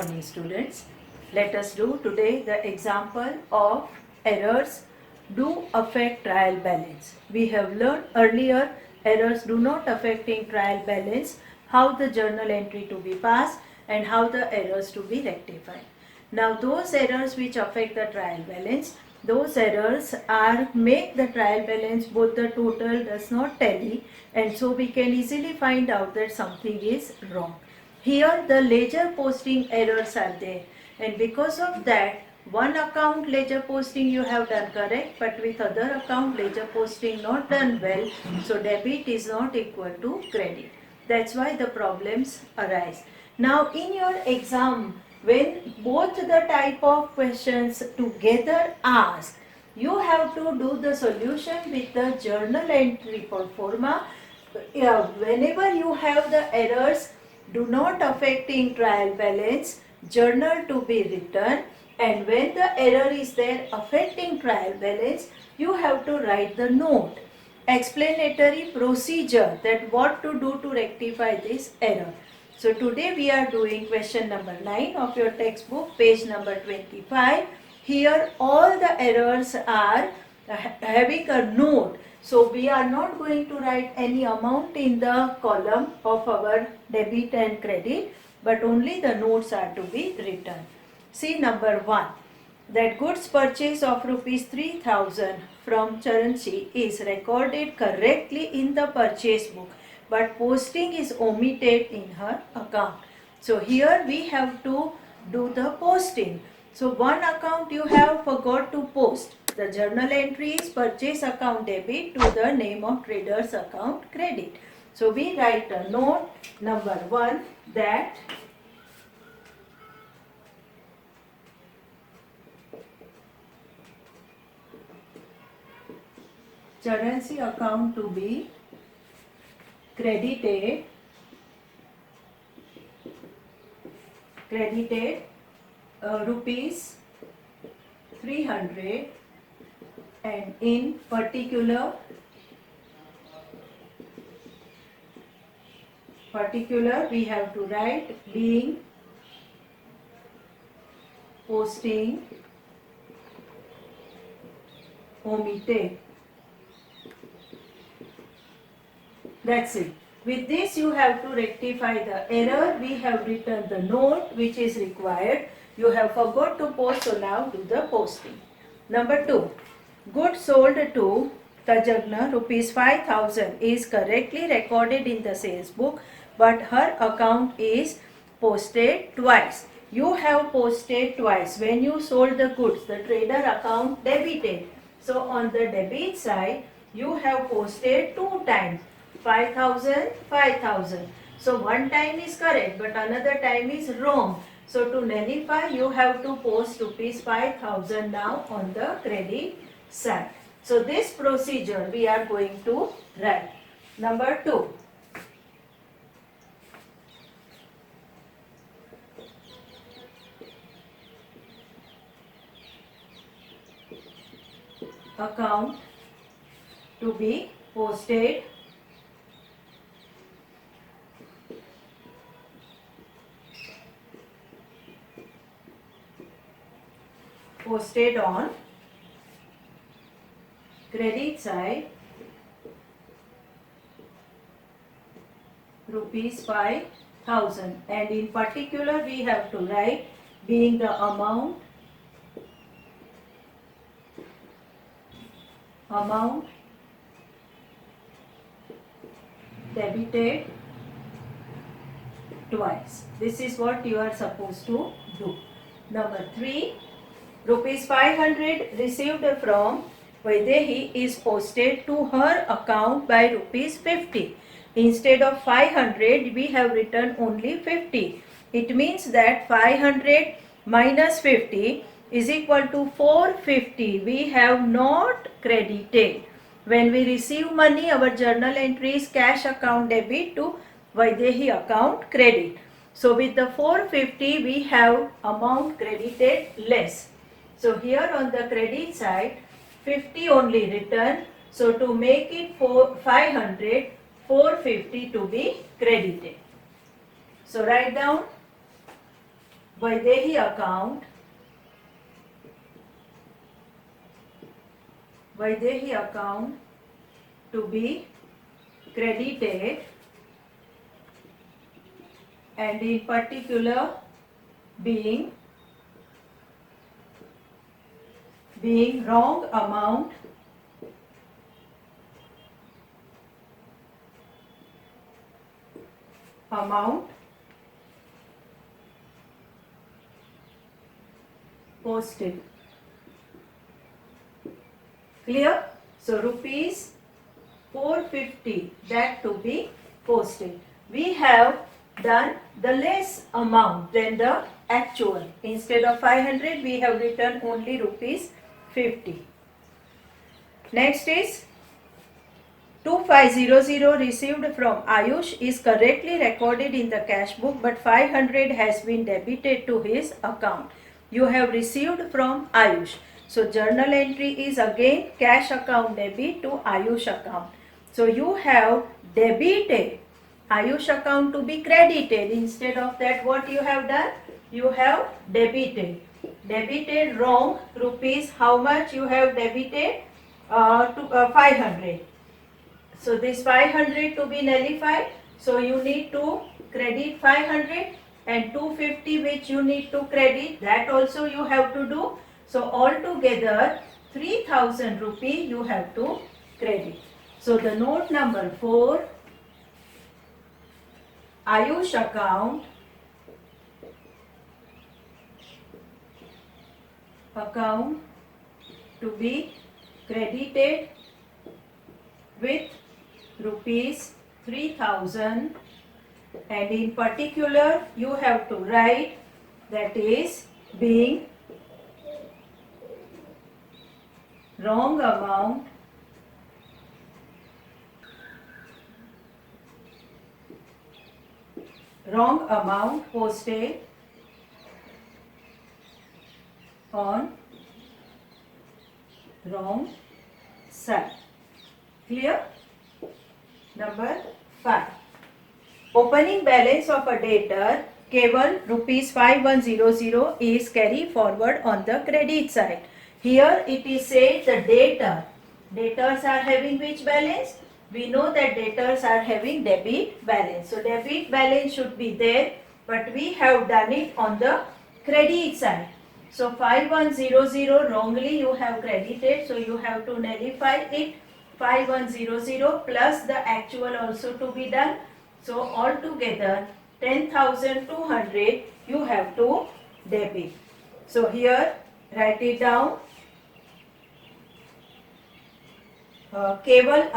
morning, students. Let us do today the example of errors do affect trial balance. We have learned earlier errors do not affecting trial balance, how the journal entry to be passed and how the errors to be rectified. Now those errors which affect the trial balance, those errors are make the trial balance both the total does not tally, and so we can easily find out that something is wrong. Here the ledger posting errors are there, and because of that one account ledger posting you have done correct, but with other account ledger posting not done well, so debit is not equal to credit. That's why the problems arise. Now in your exam, when both the type of questions together asked, you have to do the solution with the journal entry pro forma. Whenever you have the errors do not affecting trial balance, journal to be written, and when the error is there affecting trial balance, you have to write the note, explanatory procedure that what to do to rectify this error. So today we are doing question number 9 of your textbook, page number 25. Here all the errors are having a note. So we are not going to write any amount in the column of our debit and credit, but only the notes are to be written. See number 1. That goods purchase of rupees 3000 from Charanchi is recorded correctly in the purchase book, but posting is omitted in her account. So here we have to do the posting. So one account you have forgot to post. The journal entry is purchase account debit to the name of trader's account credit. So we write a note number 1 that Charanchi account to be credited rupees 300, and in particular we have to write being posting omitted. That's it. With this you have to rectify the error. We have written the note which is required. You have forgot to post, so now do the posting. Number 2. Goods sold to Tajagna rupees 5000 is correctly recorded in the sales book, but her account is posted twice. You have posted twice. When you sold the goods, the trader account debited. So on the debit side, you have posted 2 times. 5000. So one time is correct, but another time is wrong. So to nullify, you have to post rupees 5000 now on the credit side. So this procedure we are going to write. Number 2. Account to be posted on credit side rupees 5000, and in particular we have to write being the amount debited twice. This is what you are supposed to do. Number 3. Rupees 500 received from Vaidehi is posted to her account by rupees 50. Instead of 500, we have written only 50. It means that 500 minus 50 is equal to 450. We have not credited. When we receive money, our journal entry is cash account debit to Vaidehi account credit. So with the 450, we have amount credited less. So here on the credit side, 50 only written. So to make it 500, 450 to be credited. So write down Vaidehi account, Vaidehi account to be credited, and in particular being wrong amount posted. Clear? So rupees 450, that to be posted. We have done the less amount than the actual. Instead of 500, we have written only rupees 50. Next is 2500 received from Ayush is correctly recorded in the cash book, but 500 has been debited to his account. You have received from Ayush. So journal entry is again cash account debit to Ayush account. So you have debited Ayush account to be credited. Instead of that, what you have done? You have debited. Debited wrong rupees. How much you have debited? 500. So this 500 to be nullified. So you need to credit 500, and 250 which you need to credit, that also you have to do. So altogether 3000 rupee you have to credit. So the note number 4, Ayush account to be credited with rupees 3000, and in particular you have to write that is being wrong amount posted on wrong side. Clear? Number 5. Opening balance of a debtor Keval rupees 5100 is carried forward on the credit side. Here it is said the debtors are having which balance? We know that debtors are having debit balance. So debit balance should be there, but we have done it on the credit side. So 5100 wrongly you have credited, so you have to nullify it. 5100 plus the actual also to be done. So altogether 10,200 you have to debit. So here write it down. Keval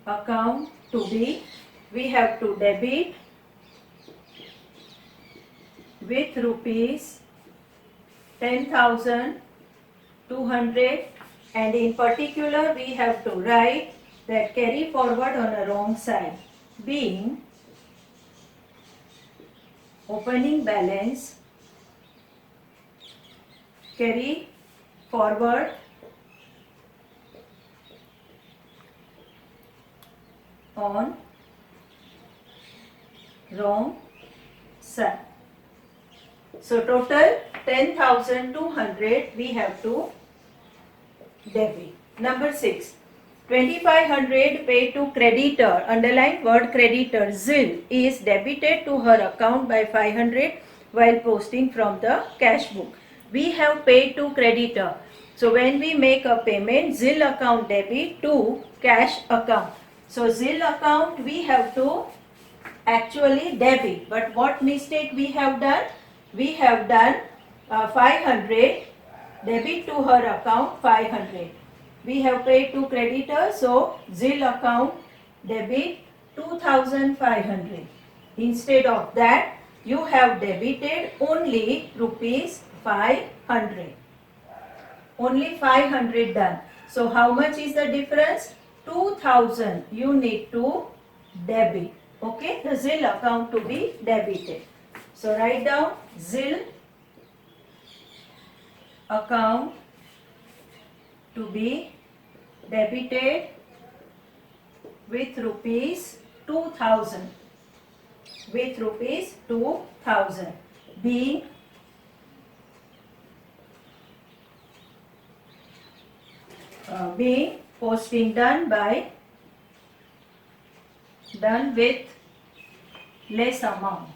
account to be, we have to debit with rupees 10,200, and in particular we have to write that carry forward on a wrong side, being opening balance carry forward on wrong side. So total 10,200 we have to debit. Number 6, 2,500 paid to creditor, underline word creditor, ZIL, is debited to her account by 500 while posting from the cash book. We have paid to creditor. So when we make a payment, ZIL account debit to cash account. So ZIL account we have to actually debit. But what mistake we have done? We have done 500 debit to her account 500. We have paid to creditor, so ZIL account debit 2,500. Instead of that, you have debited only rupees 500. Only 500 done. So how much is the difference? 2,000 you need to debit. Okay, the ZIL account to be debited. So write down ZIL account to be debited with rupees 2,000. with rupees 2000 being posting done with less amount.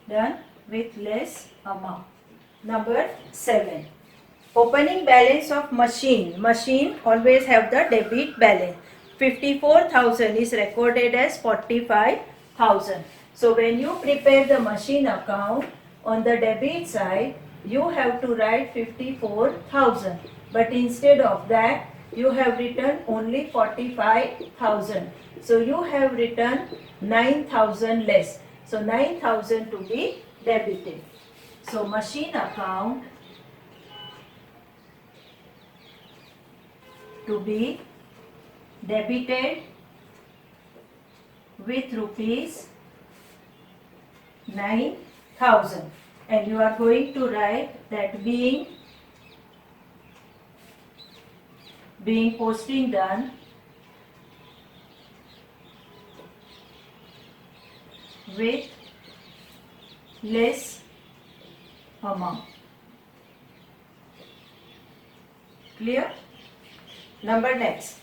Done with less amount. Number 7. Opening balance of machine. Machine always have the debit balance. 54,000 is recorded as 45,000. So when you prepare the machine account, on the debit side, you have to write 54,000. But instead of that, you have written only 45,000. So you have written 9,000 less. So 9,000 to be debited. So machine account to be debited with rupees 9,000, and you are going to write that being posting done with less amount. Clear? Number next.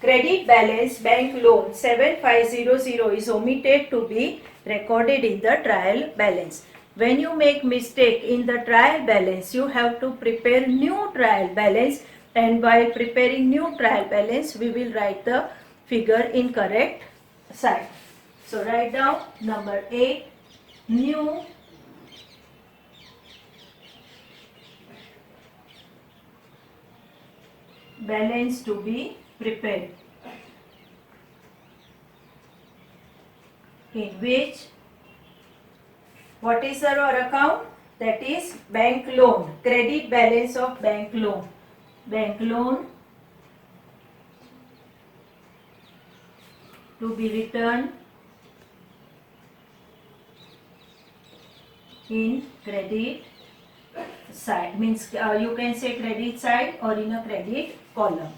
Credit balance bank loan 7500 is omitted to be recorded in the trial balance. When you make mistake in the trial balance, you have to prepare new trial balance, and while preparing new trial balance, we will write the figure in correct side. So write down number 8, new balance to be prepared, in which what is our account? That is bank loan, credit balance of bank loan. Bank loan to be written in credit side, means you can say credit side or in a credit column.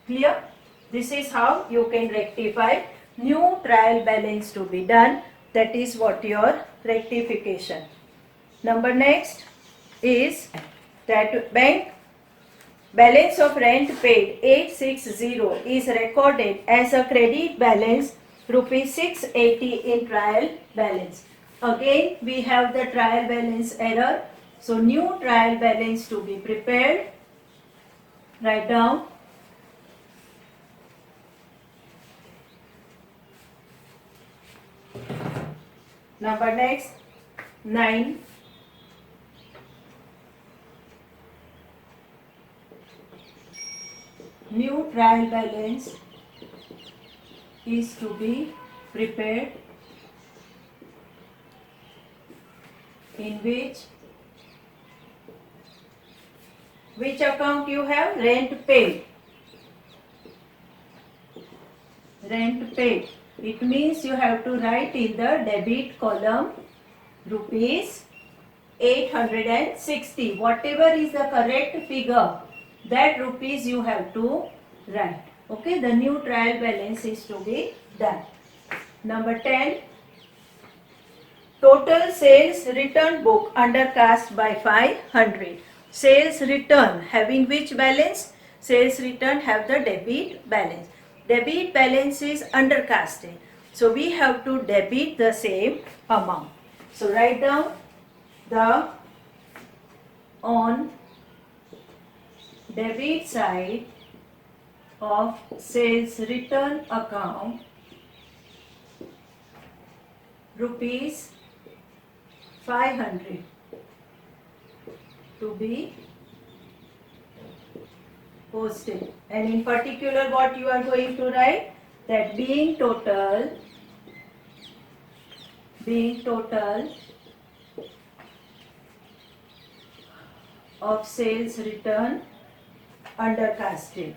Clear? This is how you can rectify new trial balance to be done. That is what your rectification. Number next is that bank balance of rent paid 860 is recorded as a credit balance rupees 680 in trial balance. Again we have the trial balance error. So new trial balance to be prepared. Write down number next 9. New trial balance is to be prepared, in which account you have? Rent paid. Rent paid. It means you have to write in the debit column rupees 860. Whatever is the correct figure, that rupees you have to write. Okay, the new trial balance is to be done. Number 10. Total sales return book undercast by 500. Sales return having which balance? Sales return have the debit balance. Debit balance is undercasted. So we have to debit the same amount. So write down the on debit side of sales return account rupees 500 to be posted, and in particular what you are going to write? That being total of sales return undercasted.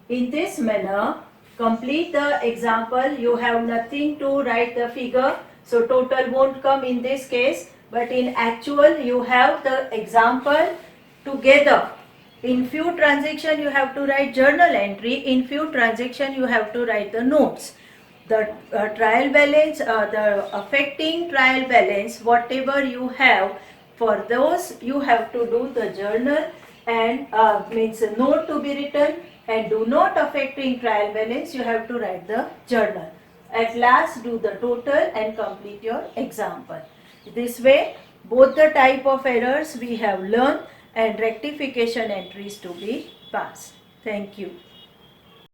In this manner, complete the example. You have nothing to write the figure, so total won't come in this case, but in actual you have the example together In few transaction you have to write journal entry. In few transaction you have to write the notes. The trial balance, the affecting trial balance, whatever you have, for those you have to do the journal and means a note to be written, and do not affecting trial balance you have to write the journal. At last do the total and complete your example. This way both the type of errors we have learned and rectification entries to be passed. Thank you.